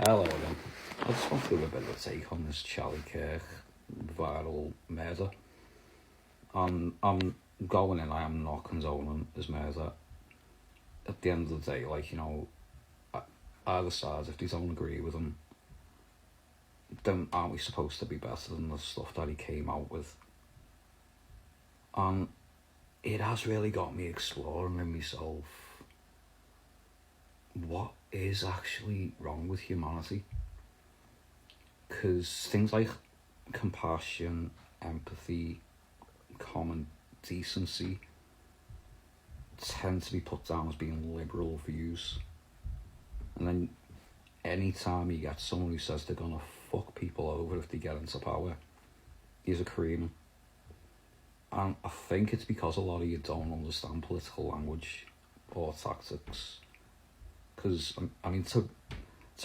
Hello again. I just want to do a bit of a take on this Charlie Kirk viral murder. I'm going in, I am not condoning his murder. At the end of the day, either side, if they don't agree with him, then aren't we supposed to be better than the stuff that he came out with? And it has really got me exploring in myself what is actually wrong with humanity. Because things like compassion, empathy, common decency tend to be put down as being liberal views. And then anytime you get someone who says they're gonna fuck people over if they get into power, he's a creamer. And I think it's because a lot of you don't understand political language or tactics. Because, I mean, to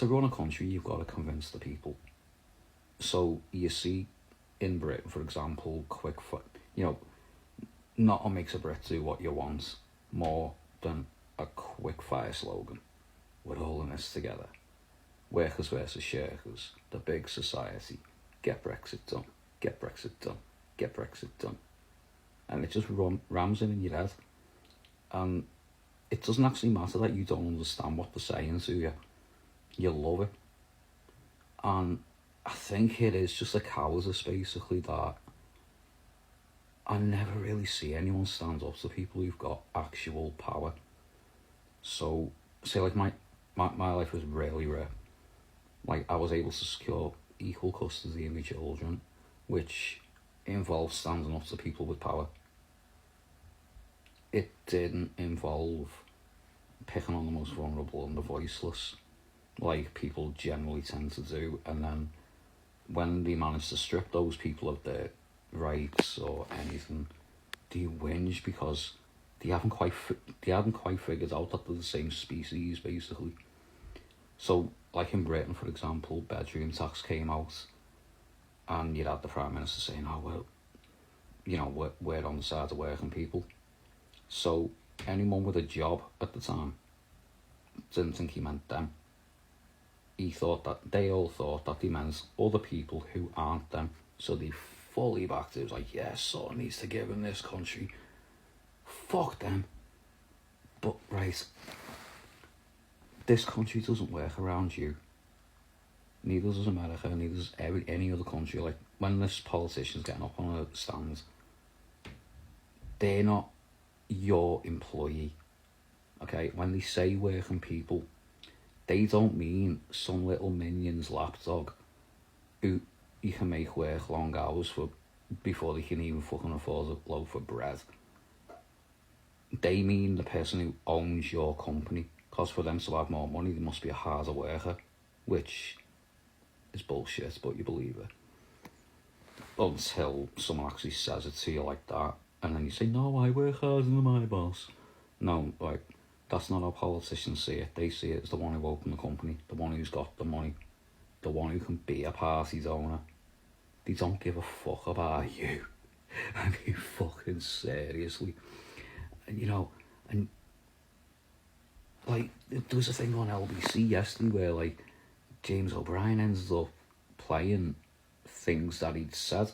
run a country, you've got to convince the people. So you see in Britain, for example, nothing makes a Brit do what you want more than a quick fire slogan. We're all in this together. Workers versus shirkers, the big society. Get Brexit done, get Brexit done, get Brexit done. And it just rams in your head. And it doesn't actually matter that you don't understand what they're saying to you. You love it. And I think it is just a cowardice, basically, that I never really see anyone stand up to people who've got actual power. So, say, like, my life was really rare. Like, I was able to secure equal custody of my children, which involves standing up to people with power. It didn't involve picking on the most vulnerable and the voiceless, like people generally tend to do, and then when they manage to strip those people of their rights or anything, they whinge because they haven't quite figured out that they're the same species, basically. So, like in Britain, for example, bedroom tax came out, and you'd had the Prime Minister saying, "Oh well, we're on the side of working people." So anyone with a job at the time didn't think he meant them. They all thought that he meant other people who aren't them. So they fully backed it. It was like, yes, someone needs to give in this country. Fuck them. But right, this country doesn't work around you. Neither does America, neither does any other country. Like, when this politician's getting up on a stand, they're not your employee. Okay, when they say working people, they don't mean some little minion's lapdog who you can make work long hours for before they can even fucking afford a loaf of bread. They mean the person who owns your company, because for them to have more money, they must be a harder worker, which is bullshit, but you believe it. Until someone actually says it to you like that, and then you say, no, I work harder than my boss. No, like, that's not how politicians see it. They see it as the one who opened the company, the one who's got the money, the one who can be a party donor. They don't give a fuck about you. I mean, fucking seriously. And like, there was a thing on LBC yesterday where, like, James O'Brien ended up playing things that he'd said,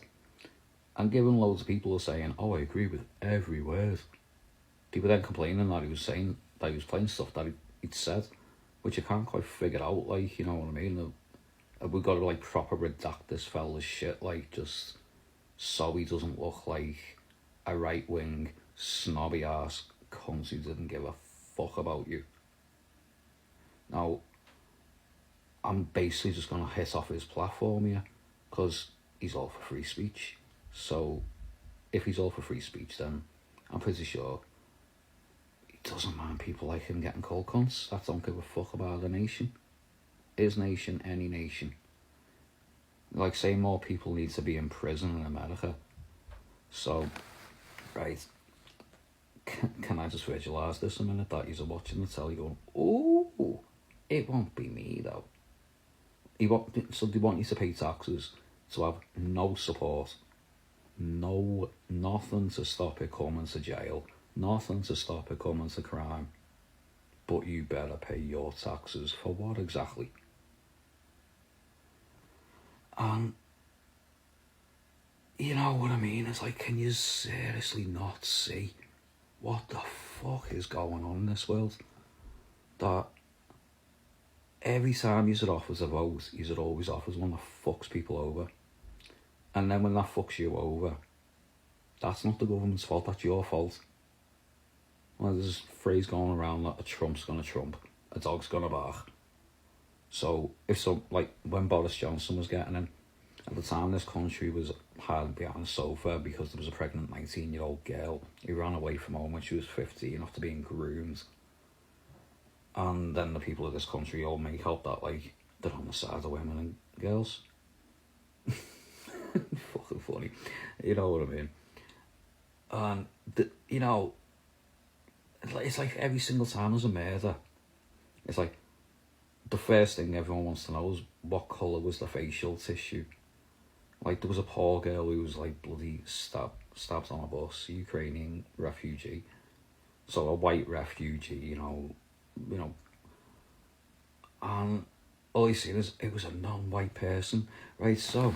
and given loads of people are saying, oh, I agree with every word. People then complaining that he was playing stuff that he'd said, which I can't quite figure out, like, you know what I mean? We've got to, like, proper redact this fella's shit, like, just so he doesn't look like a right-wing, snobby-ass cunt who didn't give a fuck about you. Now, I'm basically just going to hit off his platform here, because he's all for free speech. So, if he's all for free speech, then I'm pretty sure he doesn't mind people like him getting called cunts that don't give a fuck about the nation. His nation, any nation. Like, say more people need to be in prison in America. So, right, can I just visualise this a minute, that you're watching the telly going, oh, it won't be me though. So they want you to pay taxes to have no support, nothing to stop it coming to jail, nothing to stop it coming to crime, but you better pay your taxes for what exactly? And you know what I mean? It's like, can you seriously not see what the fuck is going on in this world? That every time you offers a vote, you always offers one that fucks people over. And then when that fucks you over, that's not the government's fault, that's your fault. Well, there's a phrase going around that a Trump's gonna trump, a dog's gonna bark. So if like when Boris Johnson was getting in, at the time this country was hiding behind a sofa because there was a pregnant 19-year-old girl who ran away from home when she was 15 after being groomed. And then the people of this country all make out that like they're on the side of women and girls. Fucking funny, you know what I mean? And you know, it's like every single time there's a murder, it's like the first thing everyone wants to know is what colour was the facial tissue. Like there was a poor girl who was like bloody stabbed on a bus, a Ukrainian refugee. So a white refugee, you know, and all you see is it was a non-white person, right? So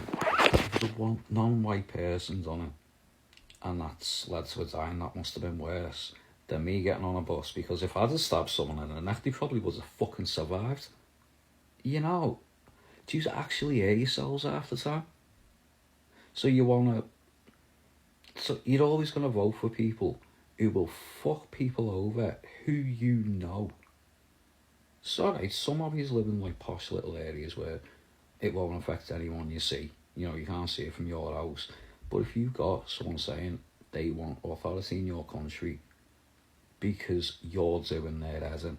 if there was a non-white person's on it, and that's led to a dying, that must have been worse than me getting on a bus, because if I'd have stabbed someone in the neck, they probably would have fucking survived. You know, do you actually hear yourselves half the time? So so you're always going to vote for people who will fuck people over who you know. Sorry, some of you live in like posh little areas where it won't affect anyone you see. You know, you can't see it from your house. But if you've got someone saying they want authority in your country because you're doing their heading,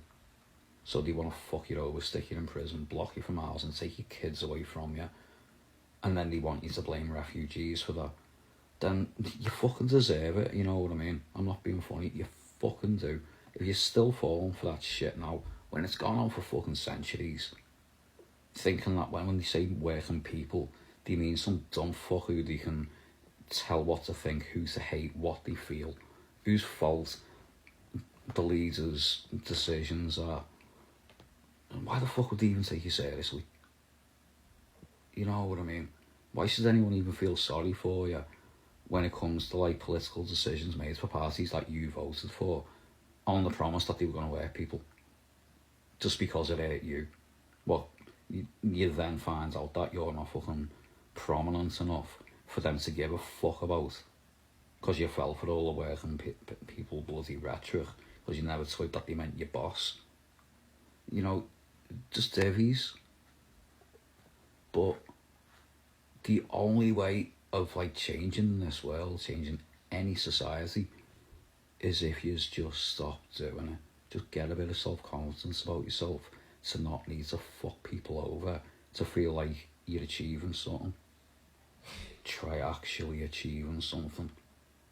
so they want to fuck you over, stick you in prison, block you for miles and take your kids away from you, and then they want you to blame refugees for that, then you fucking deserve it, you know what I mean? I'm not being funny, you fucking do. If you're still falling for that shit now, when it's gone on for fucking centuries, thinking that when they say working people, they mean some dumb fuck who they can tell what to think, who to hate, what they feel, whose fault the leaders' decisions are. And why the fuck would they even take you seriously? You know what I mean? Why should anyone even feel sorry for you when it comes to like political decisions made for parties that you voted for on the promise that they were going to work people? Just because it hurt you. Well, you then find out that you're not fucking prominent enough for them to give a fuck about, because you fell for all the working people bloody rhetoric, because you never thought that they meant your boss. You know, just divvies. But the only way of like changing this world, changing any society, is if you just stop doing it. Just get a bit of self-confidence about yourself, to not need to fuck people over, to feel like you're achieving something. Try actually achieving something.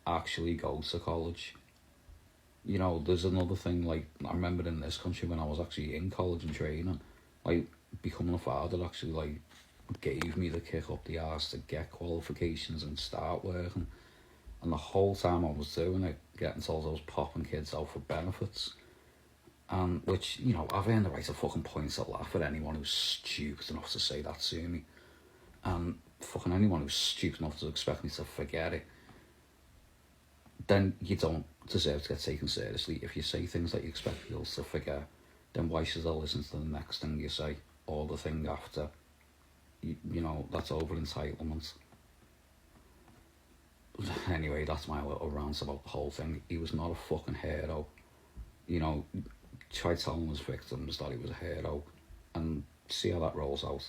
Actually go to college. You know, there's another thing, like, I remember in this country when I was actually in college and training, like, becoming a father actually, like, gave me the kick up the arse to get qualifications and start working. And the whole time I was doing it, getting told I was popping kids out for benefits. And which, you know, I've earned the right to fucking point to laugh at anyone who's stupid enough to say that to me. And fucking anyone who's stupid enough to expect me to forget it, then you don't deserve to get taken seriously. If you say things that you expect people to forget, then why should I listen to the next thing you say or the thing after? You know, that's over entitlement. Anyway, that's my little rant about the whole thing. He was not a fucking hero. You know, try telling his victims that he was a hero and see how that rolls out.